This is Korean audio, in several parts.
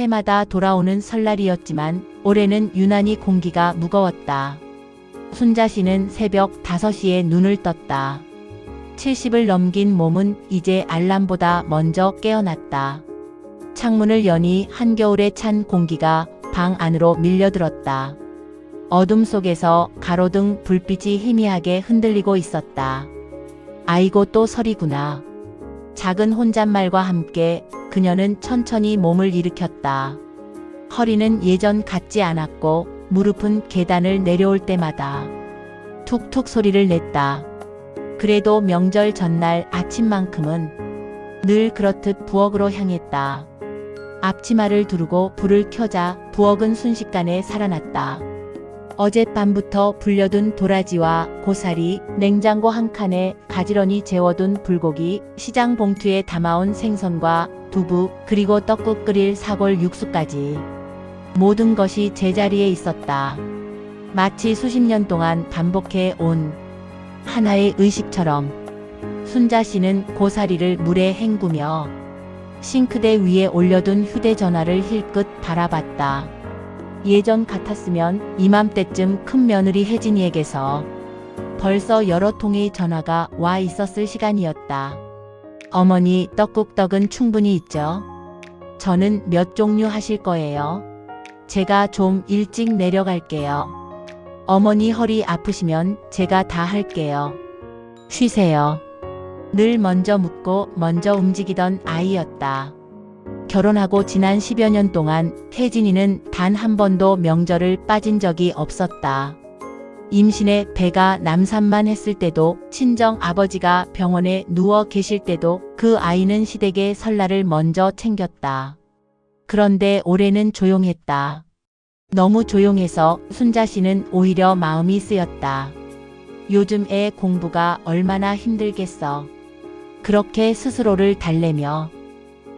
해마다 돌아오는 설날이었지만 올해는 유난히 공기가 무거웠다. 순자 씨는 새벽 5시에 눈을 떴다. 70을 넘긴 몸은 이제 알람보다 먼저 깨어났다. 창문을 여니 한겨울에 찬 공기가 방 안으로 밀려들었다. 어둠 속에서 가로등 불빛이 희미하게 흔들리고 있었다. 아이고 또 설이구나. 작은 혼잣말과 함께 그녀는 천천히 몸을 일으켰다. 허리는 예전 같지 않았고 무릎은 계단을 내려올 때마다 툭툭 소리를 냈다. 그래도 명절 전날 아침만큼은 늘 그렇듯 부엌으로 향했다. 앞치마를 두르고 불을 켜자 부엌은 순식간에 살아났다. 어젯밤부터 불려둔 도라지와 고사리, 냉장고 한 칸에 가지런히 재워둔 불고기, 시장 봉투에 담아온 생선과 두부, 그리고 떡국 끓일 사골 육수까지 모든 것이 제자리에 있었다. 마치 수십 년 동안 반복해 온 하나의 의식처럼 순자 씨는 고사리를 물에 헹구며 싱크대 위에 올려둔 휴대전화를 힐끗 바라봤다. 예전 같았으면 이맘때쯤 큰 며느리 혜진이에게서 벌써 여러 통의 전화가 와 있었을 시간이었다. 어머니, 떡국떡은 충분히 있죠? 저는 몇 종류 하실 거예요? 제가 좀 일찍 내려갈게요. 어머니 허리 아프시면 제가 다 할게요. 쉬세요. 늘 먼저 묻고 먼저 움직이던 아이였다. 결혼하고 지난 10여 년 동안 혜진이는 단 한 번도 명절을 빠진 적이 없었다. 임신에 배가 남산만 했을 때도, 친정 아버지가 병원에 누워 계실 때도 그 아이는 시댁의 설날을 먼저 챙겼다. 그런데 올해는 조용했다. 너무 조용해서 순자 씨는 오히려 마음이 쓰였다. 요즘 애 공부가 얼마나 힘들겠어. 그렇게 스스로를 달래며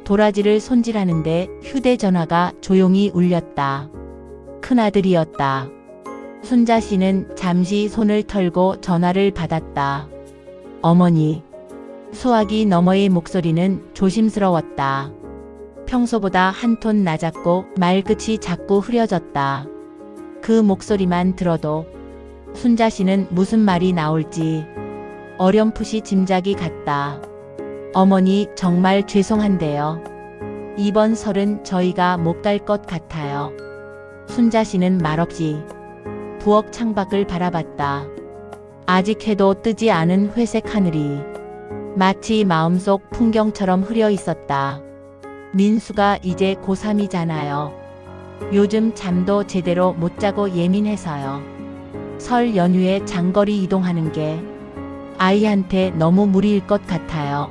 도라지를 손질하는데 휴대전화가 조용히 울렸다. 큰아들이었다. 순자 씨는 잠시 손을 털고 전화를 받았다. 어머니. 수화기 너머의 목소리는 조심스러웠다. 평소보다 한 톤 낮았고 말끝이 자꾸 흐려졌다. 그 목소리만 들어도 순자 씨는 무슨 말이 나올지 어렴풋이 짐작이 갔다. 어머니 정말 죄송한데요. 이번 설은 저희가 못 갈 것 같아요. 순자 씨는 말없이 부엌 창밖을 바라봤다. 아직 해도 뜨지 않은 회색 하늘이 마치 마음속 풍경처럼 흐려 있었다. 민수가 이제 고3이잖아요. 요즘 잠도 제대로 못 자고 예민해서요. 설 연휴에 장거리 이동하는 게 아이한테 너무 무리일 것 같아요.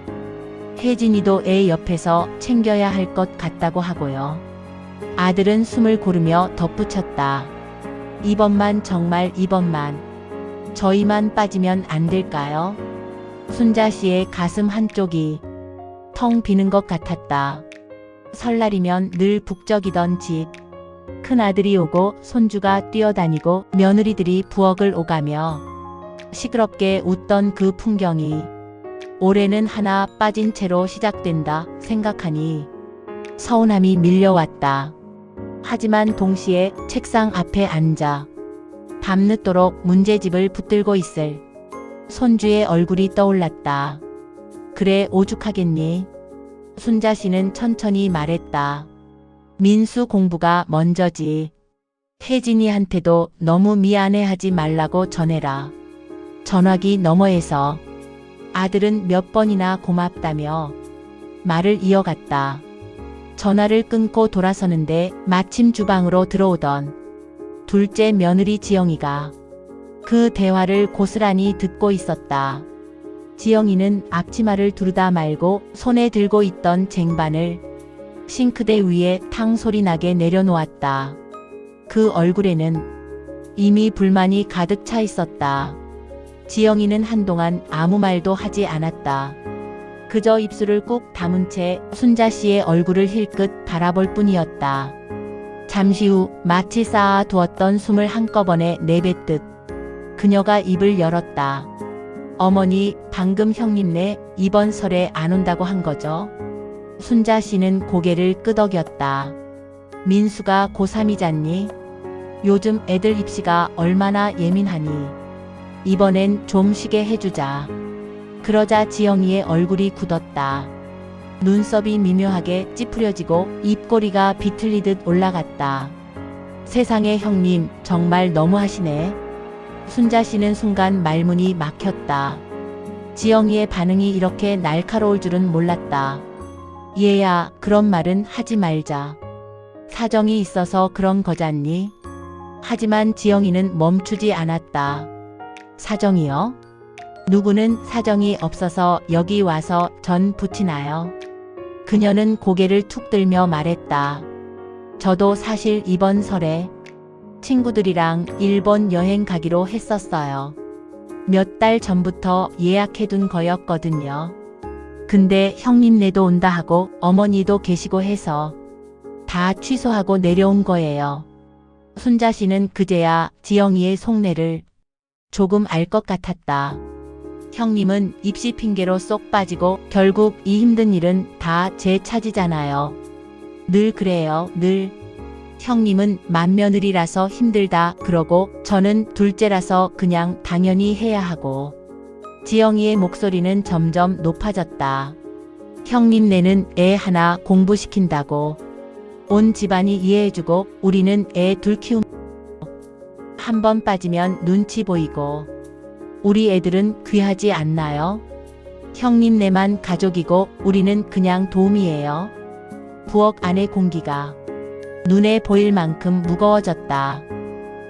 혜진이도 애 옆에서 챙겨야 할 것 같다고 하고요. 아들은 숨을 고르며 덧붙였다. 이번만, 정말 이번만. 저희만 빠지면 안 될까요? 순자 씨의 가슴 한쪽이 텅 비는 것 같았다. 설날이면 늘 북적이던 집. 큰아들이 오고 손주가 뛰어다니고 며느리들이 부엌을 오가며 시끄럽게 웃던 그 풍경이 올해는 하나 빠진 채로 시작된다 생각하니 서운함이 밀려왔다. 하지만 동시에 책상 앞에 앉아 밤늦도록 문제집을 붙들고 있을 손주의 얼굴이 떠올랐다. 그래, 오죽하겠니? 순자 씨는 천천히 말했다. 민수 공부가 먼저지. 혜진이한테도 너무 미안해하지 말라고 전해라. 전화기 너머에서 아들은 몇 번이나 고맙다며 말을 이어갔다. 전화를 끊고 돌아서는데 마침 주방으로 들어오던 둘째 며느리 지영이가 그 대화를 고스란히 듣고 있었다. 지영이는 앞치마를 두르다 말고 손에 들고 있던 쟁반을 싱크대 위에 탕 소리 나게 내려놓았다. 그 얼굴에는 이미 불만이 가득 차 있었다. 지영이는 한동안 아무 말도 하지 않았다. 그저 입술을 꾹 다문 채 순자 씨의 얼굴을 힐끗 바라볼 뿐이었다. 잠시 후 마치 쌓아두었던 숨을 한꺼번에 내뱉듯 그녀가 입을 열었다. 어머니, 방금 형님네 이번 설에 안 온다고 한 거죠? 순자 씨는 고개를 끄덕였다. 민수가 고3이잖니? 요즘 애들 입시가 얼마나 예민하니? 이번엔 좀 쉬게 해주자. 그러자 지영이의 얼굴이 굳었다. 눈썹이 미묘하게 찌푸려지고 입꼬리가 비틀리듯 올라갔다. 세상에 형님 정말 너무하시네. 순자씨는 순간 말문이 막혔다. 지영이의 반응이 이렇게 날카로울 줄은 몰랐다. 얘야, 그런 말은 하지 말자. 사정이 있어서 그런 거잖니? 하지만 지영이는 멈추지 않았다. 사정이요? 누구는 사정이 없어서 여기 와서 전 붙이나요? 그녀는 고개를 툭 들며 말했다. 저도 사실 이번 설에 친구들이랑 일본 여행 가기로 했었어요. 몇 달 전부터 예약해둔 거였거든요. 근데 형님네도 온다 하고 어머니도 계시고 해서 다 취소하고 내려온 거예요. 순자씨는 그제야 지영이의 속내를 조금 알 것 같았다. 형님은 입시 핑계로 쏙 빠지고 결국 이 힘든 일은 다 제 차지잖아요. 늘 그래요, 늘. 형님은 맏며느리라서 힘들다 그러고 저는 둘째라서 그냥 당연히 해야 하고. 지영이의 목소리는 점점 높아졌다. 형님네는 애 하나 공부시킨다고 온 집안이 이해해주고 우리는 애 둘 한 번 빠지면 눈치 보이고 우리 애들은 귀하지 않나요? 형님네만 가족이고 우리는 그냥 도움이에요. 부엌 안의 공기가 눈에 보일 만큼 무거워졌다.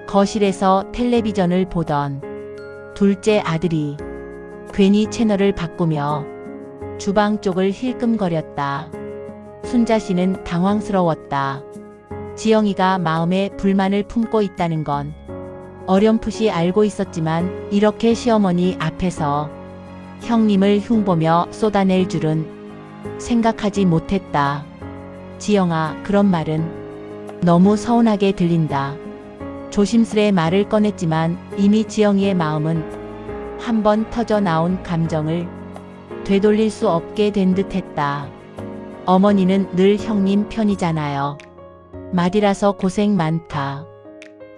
거실에서 텔레비전을 보던 둘째 아들이 괜히 채널을 바꾸며 주방 쪽을 힐끔거렸다. 순자씨는 당황스러웠다. 지영이가 마음에 불만을 품고 있다는 건 어렴풋이 알고 있었지만 이렇게 시어머니 앞에서 형님을 흉보며 쏟아낼 줄은 생각하지 못했다. 지영아, 그런 말은 너무 서운하게 들린다. 조심스레 말을 꺼냈지만 이미 지영이의 마음은 한번 터져 나온 감정을 되돌릴 수 없게 된 듯했다. 어머니는 늘 형님 편이잖아요. 맏이라서 고생 많다.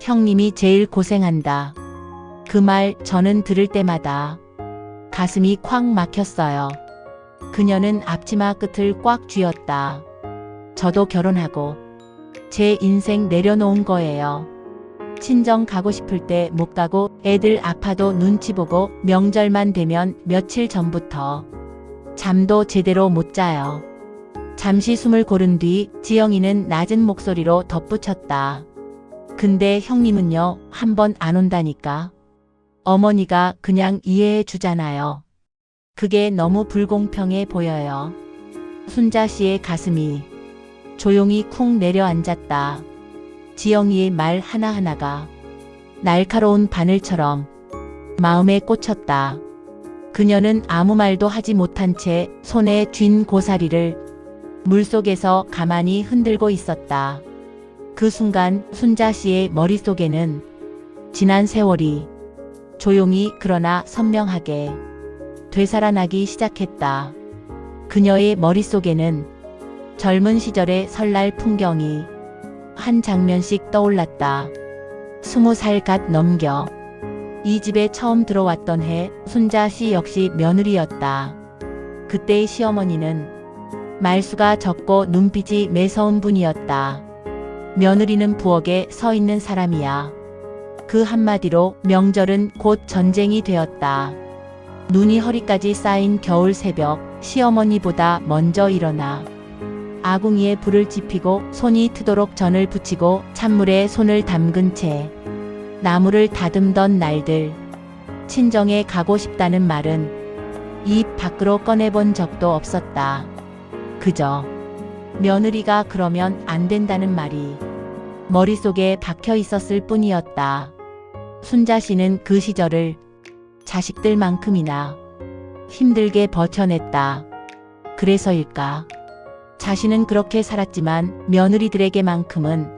형님이 제일 고생한다. 그 말 저는 들을 때마다 가슴이 콱 막혔어요. 그녀는 앞치마 끝을 꽉 쥐었다. 저도 결혼하고 제 인생 내려놓은 거예요. 친정 가고 싶을 때 못 가고 애들 아파도 눈치 보고 명절만 되면 며칠 전부터 잠도 제대로 못 자요. 잠시 숨을 고른 뒤 지영이는 낮은 목소리로 덧붙였다. 근데 형님은요, 한 번 안 온다니까. 어머니가 그냥 이해해 주잖아요. 그게 너무 불공평해 보여요. 순자씨의 가슴이 조용히 쿵 내려앉았다. 지영이의 말 하나하나가 날카로운 바늘처럼 마음에 꽂혔다. 그녀는 아무 말도 하지 못한 채 손에 쥔 고사리를 물속에서 가만히 흔들고 있었다. 그 순간 순자씨의 머릿속에는 지난 세월이 조용히 그러나 선명하게 되살아나기 시작했다. 그녀의 머릿속에는 젊은 시절의 설날 풍경이 한 장면씩 떠올랐다. 20살 갓 넘겨 이 집에 처음 들어왔던 해 순자씨 역시 며느리였다. 그때의 시어머니는 말수가 적고 눈빛이 매서운 분이었다. 며느리는 부엌에 서 있는 사람이야. 그 한마디로 명절은 곧 전쟁이 되었다. 눈이 허리까지 쌓인 겨울 새벽, 시어머니보다 먼저 일어나 아궁이에 불을 지피고 손이 트도록 전을 부치고 찬물에 손을 담근 채 나무를 다듬던 날들. 친정에 가고 싶다는 말은 입 밖으로 꺼내본 적도 없었다. 그저 며느리가 그러면 안 된다는 말이 머릿속에 박혀 있었을 뿐이었다. 순자씨는 그 시절을 자식들만큼이나 힘들게 버텨냈다. 그래서일까? 자신은 그렇게 살았지만 며느리들에게만큼은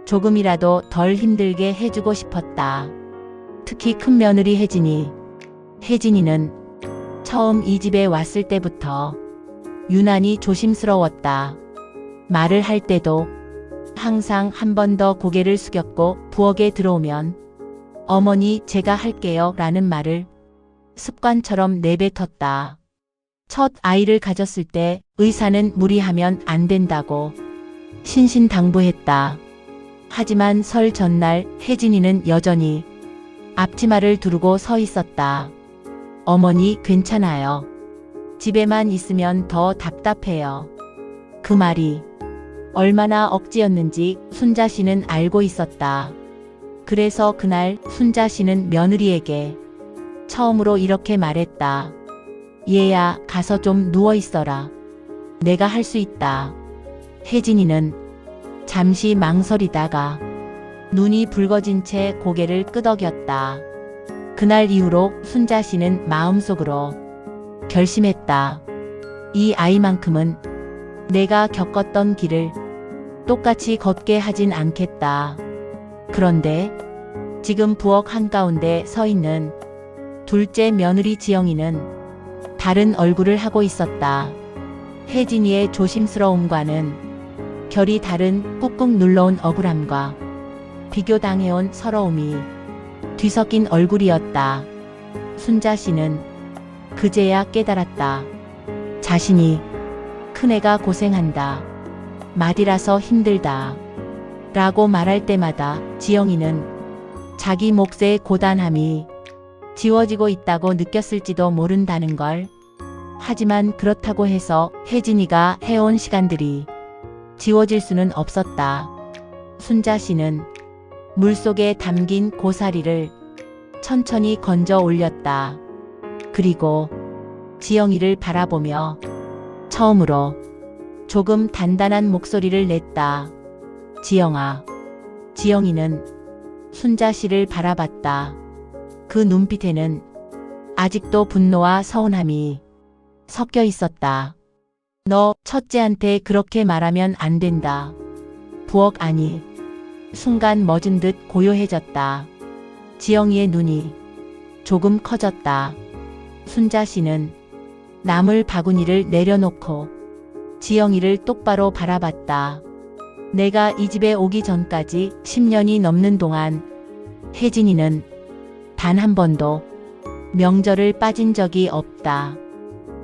조금이라도 덜 힘들게 해주고 싶었다. 특히 큰며느리 혜진이. 혜진이는 처음 이 집에 왔을 때부터 유난히 조심스러웠다. 말을 할 때도 항상 한 번 더 고개를 숙였고 부엌에 들어오면 어머니 제가 할게요 라는 말을 습관처럼 내뱉었다. 첫 아이를 가졌을 때 의사는 무리하면 안 된다고 신신당부했다. 하지만 설 전날 혜진이는 여전히 앞치마를 두르고 서 있었다. 어머니 괜찮아요. 집에만 있으면 더 답답해요. 그 말이 얼마나 억지였는지 순자 씨는 알고 있었다. 그래서 그날 순자 씨는 며느리에게 처음으로 이렇게 말했다. 얘야, 가서 좀 누워 있어라. 내가 할 수 있다. 혜진이는 잠시 망설이다가 눈이 붉어진 채 고개를 끄덕였다. 그날 이후로 순자 씨는 마음속으로 결심했다. 이 아이만큼은 내가 겪었던 길을 똑같이 걷게 하진 않겠다. 그런데 지금 부엌 한가운데 서 있는 둘째 며느리 지영이는 다른 얼굴을 하고 있었다. 혜진이의 조심스러움과는 결이 다른 꾹꾹 눌러온 억울함과 비교당해온 서러움이 뒤섞인 얼굴이었다. 순자 씨는 그제야 깨달았다. 자신이 큰애가 고생한다. 마디라서 힘들다. 라고 말할 때마다 지영이는 자기 몫의 고단함이 지워지고 있다고 느꼈을지도 모른다는 걸. 하지만 그렇다고 해서 혜진이가 해온 시간들이 지워질 수는 없었다. 순자 씨는 물속에 담긴 고사리를 천천히 건져 올렸다. 그리고 지영이를 바라보며 처음으로 조금 단단한 목소리를 냈다. 지영아. 지영이는 순자 씨를 바라봤다. 그 눈빛에는 아직도 분노와 서운함이 섞여 있었다. 너 첫째한테 그렇게 말하면 안 된다. 부엌 안이 순간 멎은 듯 고요해졌다. 지영이의 눈이 조금 커졌다. 순자 씨는 나물 바구니를 내려놓고 지영이를 똑바로 바라봤다. 내가 이 집에 오기 전까지 10년이 넘는 동안 혜진이는 단 한 번도 명절을 빠진 적이 없다.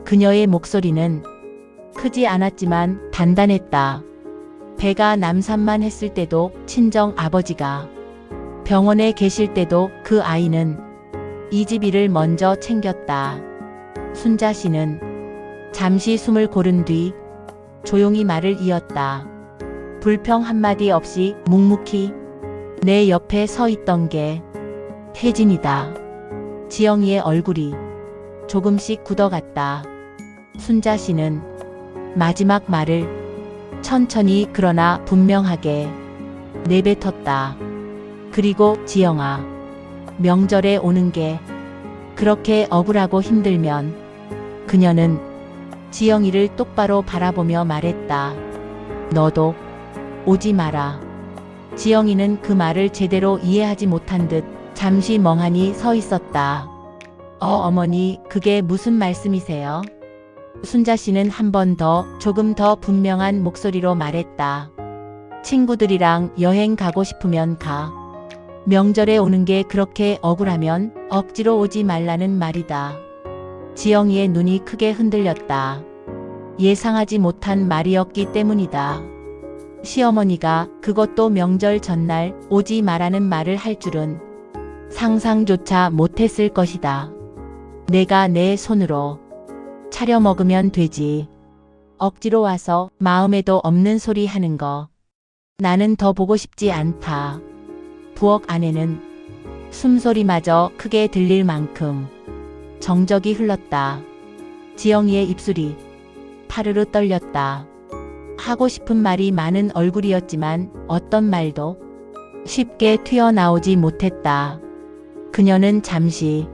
그녀의 목소리는 크지 않았지만 단단했다. 배가 남산만 했을 때도 친정 아버지가, 병원에 계실 때도 그 아이는 이 집 일을 먼저 챙겼다. 순자 씨는 잠시 숨을 고른 뒤 조용히 말을 이었다. 불평 한마디 없이 묵묵히 내 옆에 서 있던 게 혜진이다. 지영이의 얼굴이 조금씩 굳어갔다. 순자 씨는 마지막 말을 천천히 그러나 분명하게 내뱉었다. 그리고 지영아, 명절에 오는 게 그렇게 억울하고 힘들면. 그녀는 지영이를 똑바로 바라보며 말했다. 너도 오지 마라. 지영이는 그 말을 제대로 이해하지 못한 듯 잠시 멍하니 서 있었다. 어머니, 그게 무슨 말씀이세요? 순자 씨는 한 번 더 조금 더 분명한 목소리로 말했다. 친구들이랑 여행 가고 싶으면 가. 명절에 오는 게 그렇게 억울하면 억지로 오지 말라는 말이다. 지영이의 눈이 크게 흔들렸다. 예상하지 못한 말이었기 때문이다. 시어머니가 그것도 명절 전날 오지 말라는 말을 할 줄은 상상조차 못했을 것이다. 내가 내 손으로 차려 먹으면 되지. 억지로 와서 마음에도 없는 소리 하는 거. 나는 더 보고 싶지 않다. 부엌 안에는 숨소리마저 크게 들릴 만큼 정적이 흘렀다. 지영이의 입술이 파르르 떨렸다. 하고 싶은 말이 많은 얼굴이었지만 어떤 말도 쉽게 튀어나오지 못했다. 그녀는 잠시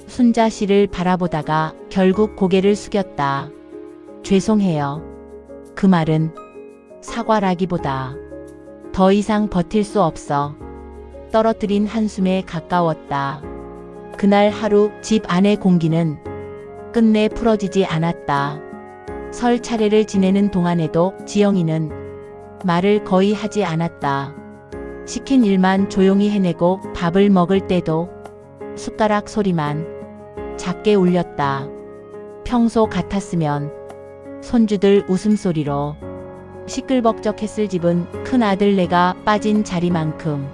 순자 씨를 바라보다가 결국 고개를 숙였다. 죄송해요. 그 말은 사과라기보다 더 이상 버틸 수 없어 떨어뜨린 한숨에 가까웠다. 그날 하루 집 안의 공기는 끝내 풀어지지 않았다. 설 차례를 지내는 동안에도 지영이는 말을 거의 하지 않았다. 시킨 일만 조용히 해내고 밥을 먹을 때도 숟가락 소리만 작게 울렸다. 평소 같았으면 손주들 웃음소리로 시끌벅적했을 집은 큰아들 내가 빠진 자리만큼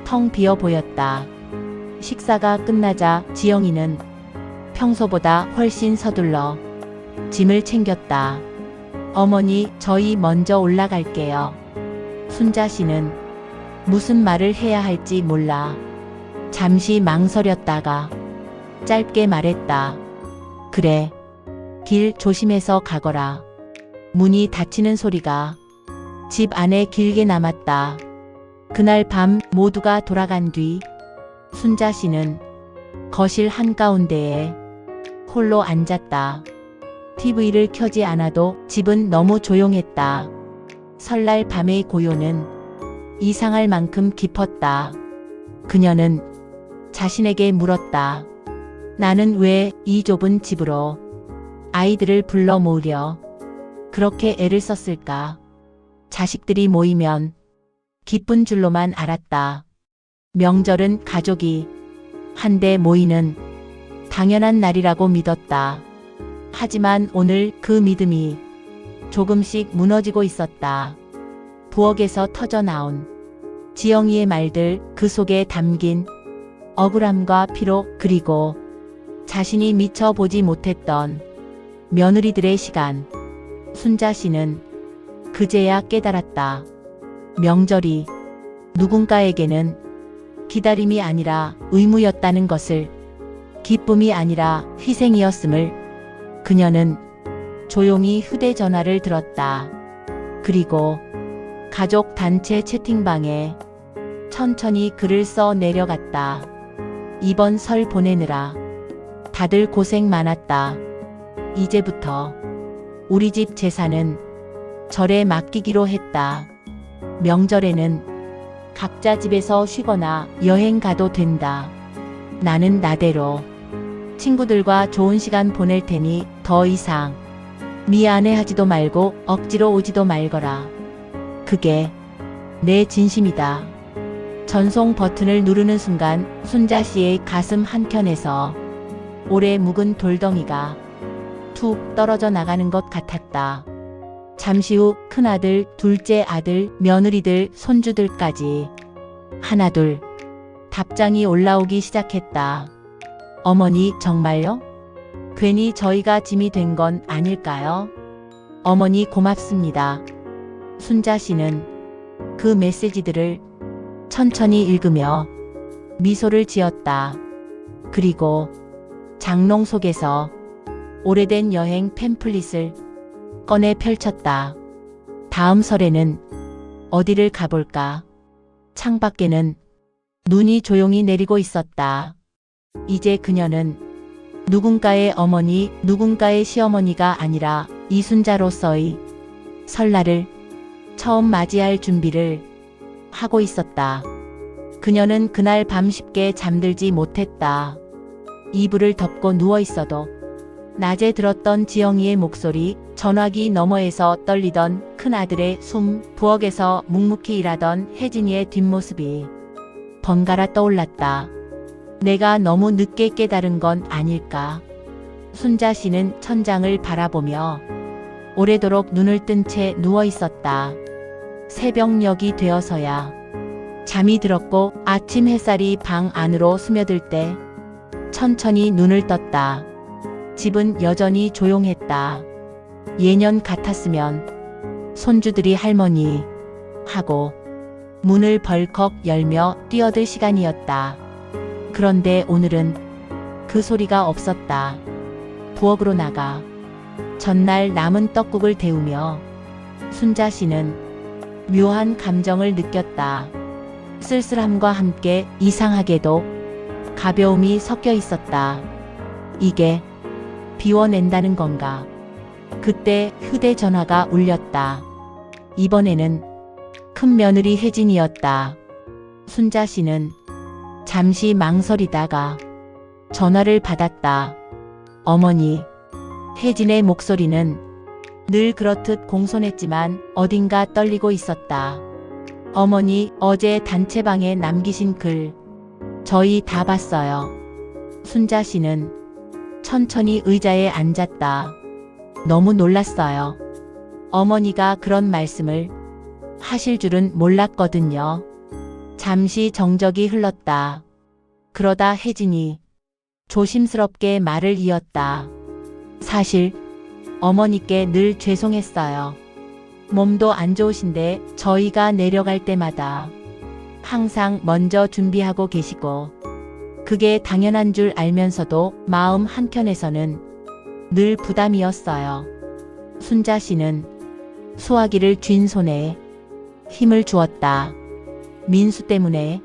텅 비어 보였다. 식사가 끝나자 지영이는 평소보다 훨씬 서둘러 짐을 챙겼다. 어머니, 저희 먼저 올라갈게요. 순자 씨는 무슨 말을 해야 할지 몰라 잠시 망설였다가 짧게 말했다. 그래. 길 조심해서 가거라. 문이 닫히는 소리가 집 안에 길게 남았다. 그날 밤 모두가 돌아간 뒤 순자 씨는 거실 한가운데에 홀로 앉았다. TV를 켜지 않아도 집은 너무 조용했다. 설날 밤의 고요는 이상할 만큼 깊었다. 그녀는 자신에게 물었다. 나는 왜 이 좁은 집으로 아이들을 불러 모으려 그렇게 애를 썼을까? 자식들이 모이면 기쁜 줄로만 알았다. 명절은 가족이 한데 모이는 당연한 날이라고 믿었다. 하지만 오늘 그 믿음이 조금씩 무너지고 있었다. 부엌에서 터져나온 지영이의 말들, 그 속에 담긴 억울함과 피로, 그리고 자신이 미처 보지 못했던 며느리들의 시간. 순자 씨는 그제야 깨달았다. 명절이 누군가에게는 기다림이 아니라 의무였다는 것을, 기쁨이 아니라 희생이었음을. 그녀는 조용히 휴대전화를 들었다. 그리고 가족 단체 채팅방에 천천히 글을 써 내려갔다. 이번 설 보내느라 다들 고생 많았다. 이제부터 우리 집 재산은 절에 맡기기로 했다. 명절에는 각자 집에서 쉬거나 여행 가도 된다. 나는 나대로 친구들과 좋은 시간 보낼 테니 더 이상 미안해하지도 말고 억지로 오지도 말거라. 그게 내 진심이다. 전송 버튼을 누르는 순간 순자 씨의 가슴 한켠에서 오래 묵은 돌덩이가 툭 떨어져 나가는 것 같았다. 잠시 후 큰아들, 둘째 아들, 며느리들, 손주들까지 하나둘 답장이 올라오기 시작했다. 어머니, 정말요? 괜히 저희가 짐이 된 건 아닐까요? 어머니 고맙습니다. 순자 씨는 그 메시지들을 천천히 읽으며 미소를 지었다. 그리고 장롱 속에서 오래된 여행 팸플릿을 꺼내 펼쳤다. 다음 설에는 어디를 가볼까? 창밖에는 눈이 조용히 내리고 있었다. 이제 그녀는 누군가의 어머니, 누군가의 시어머니가 아니라 이순자로서의 설날을 처음 맞이할 준비를 하고 있었다. 그녀는 그날 밤 쉽게 잠들지 못했다. 이불을 덮고 누워 있어도 낮에 들었던 지영이의 목소리, 전화기 너머에서 떨리던 큰아들의 숨, 부엌에서 묵묵히 일하던 혜진이의 뒷모습이 번갈아 떠올랐다. 내가 너무 늦게 깨달은 건 아닐까? 순자 씨는 천장을 바라보며 오래도록 눈을 뜬 채 누워 있었다. 새벽녘이 되어서야 잠이 들었고 아침 햇살이 방 안으로 스며들 때 천천히 눈을 떴다. 집은 여전히 조용했다. 예년 같았으면 손주들이 할머니 하고 문을 벌컥 열며 뛰어들 시간이었다. 그런데 오늘은 그 소리가 없었다. 부엌으로 나가 전날 남은 떡국을 데우며 순자 씨는 묘한 감정을 느꼈다. 쓸쓸함과 함께 이상하게도 가벼움이 섞여 있었다. 이게 비워낸다는 건가? 그때 휴대전화가 울렸다. 이번에는 큰 며느리 혜진이었다. 순자 씨는 잠시 망설이다가 전화를 받았다. 어머니. 혜진의 목소리는 늘 그렇듯 공손했지만 어딘가 떨리고 있었다. 어머니, 어제 단체방에 남기신 글 저희 다 봤어요. 순자 씨는 천천히 의자에 앉았다. 너무 놀랐어요. 어머니가 그런 말씀을 하실 줄은 몰랐거든요. 잠시 정적이 흘렀다. 그러다 혜진이 조심스럽게 말을 이었다. 사실 어머니께 늘 죄송했어요. 몸도 안 좋으신데 저희가 내려갈 때마다 항상 먼저 준비하고 계시고 그게 당연한 줄 알면서도 마음 한켠에서는 늘 부담이었어요. 순자 씨는 수화기를 쥔 손에 힘을 주었다. 민수 때문에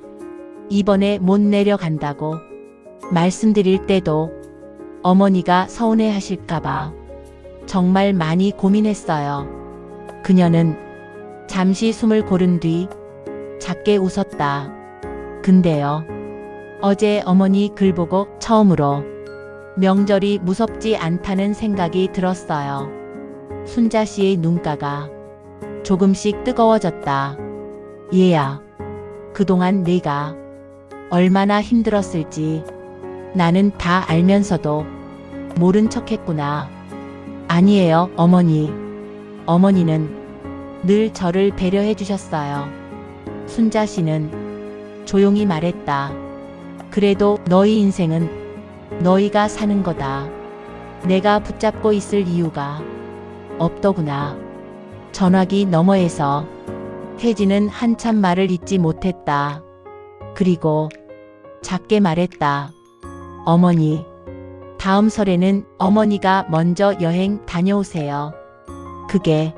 이번에 못 내려간다고 말씀드릴 때도 어머니가 서운해 하실까봐 정말 많이 고민했어요. 그녀는 잠시 숨을 고른 뒤 작게 웃었다. 근데요. 어제 어머니 글 보고 처음으로 명절이 무섭지 않다는 생각이 들었어요. 순자 씨의 눈가가 조금씩 뜨거워졌다. 얘야, 그동안 내가 얼마나 힘들었을지 나는 다 알면서도 모른 척했구나. 아니에요, 어머니. 어머니는 늘 저를 배려해 주셨어요. 순자 씨는 조용히 말했다. 그래도 너희 인생은 너희가 사는 거다. 내가 붙잡고 있을 이유가 없더구나. 전화기 너머에서 혜진은 한참 말을 잇지 못했다. 그리고 작게 말했다. 어머니, 다음 설에는 어머니가 먼저 여행 다녀오세요. 그게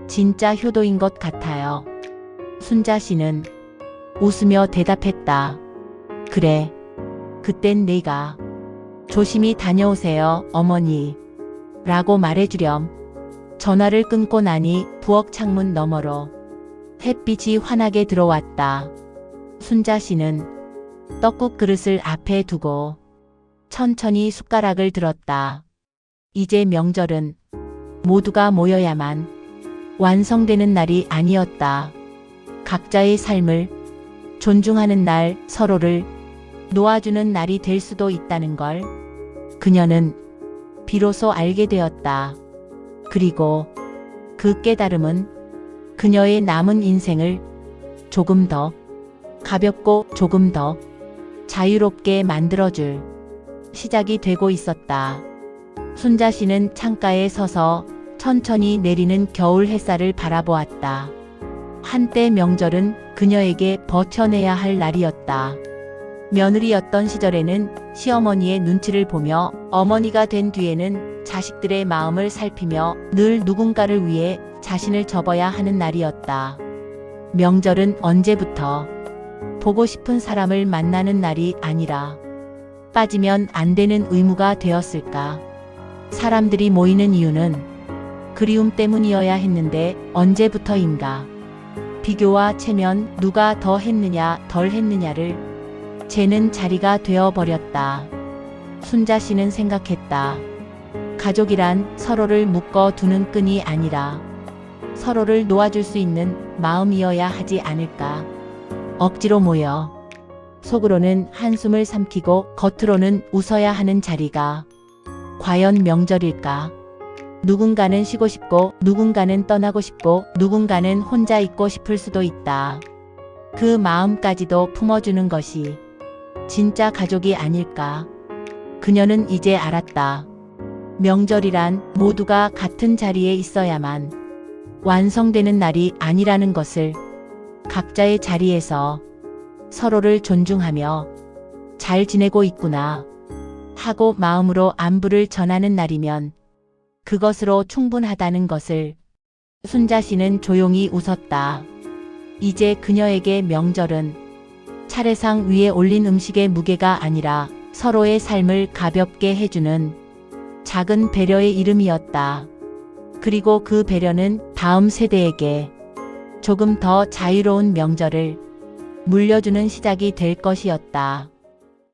진짜 효도인 것 같아요. 순자 씨는 웃으며 대답했다. 그래, 그땐 내가 조심히 다녀오세요, 어머니. 라고 말해주렴. 전화를 끊고 나니 부엌 창문 너머로 햇빛이 환하게 들어왔다. 순자 씨는 떡국 그릇을 앞에 두고 천천히 숟가락을 들었다. 이제 명절은 모두가 모여야만 완성되는 날이 아니었다. 각자의 삶을 존중하는 날, 서로를 놓아주는 날이 될 수도 있다는 걸 그녀는 비로소 알게 되었다. 그리고 그 깨달음은 그녀의 남은 인생을 조금 더 가볍고 조금 더 자유롭게 만들어줄 시작이 되고 있었다. 순자 씨는 창가에 서서 천천히 내리는 겨울 햇살을 바라보았다. 한때 명절은 그녀에게 버텨내야 할 날이었다. 며느리였던 시절에는 시어머니의 눈치를 보며 어머니가 된 뒤에는 자식들의 마음을 살피며 늘 누군가를 위해 자신을 접어야 하는 날이었다. 명절은 언제부터 보고 싶은 사람을 만나는 날이 아니라 빠지면 안 되는 의무가 되었을까? 사람들이 모이는 이유는 그리움 때문이어야 했는데 언제부터인가? 비교와 체면, 누가 더 했느냐 덜 했느냐를 재는 자리가 되어버렸다. 순자 씨는 생각했다. 가족이란 서로를 묶어두는 끈이 아니라 서로를 놓아줄 수 있는 마음이어야 하지 않을까. 억지로 모여 속으로는 한숨을 삼키고 겉으로는 웃어야 하는 자리가 과연 명절일까? 누군가는 쉬고 싶고 누군가는 떠나고 싶고 누군가는 혼자 있고 싶을 수도 있다. 그 마음까지도 품어주는 것이 진짜 가족이 아닐까? 그녀는 이제 알았다. 명절이란 모두가 같은 자리에 있어야만 완성되는 날이 아니라는 것을. 각자의 자리에서 서로를 존중하며 잘 지내고 있구나 하고 마음으로 안부를 전하는 날이면 그것으로 충분하다는 것을. 순자 씨는 조용히 웃었다. 이제 그녀에게 명절은 차례상 위에 올린 음식의 무게가 아니라 서로의 삶을 가볍게 해주는 작은 배려의 이름이었다. 그리고 그 배려는 다음 세대에게 조금 더 자유로운 명절을 물려주는 시작이 될 것이었다.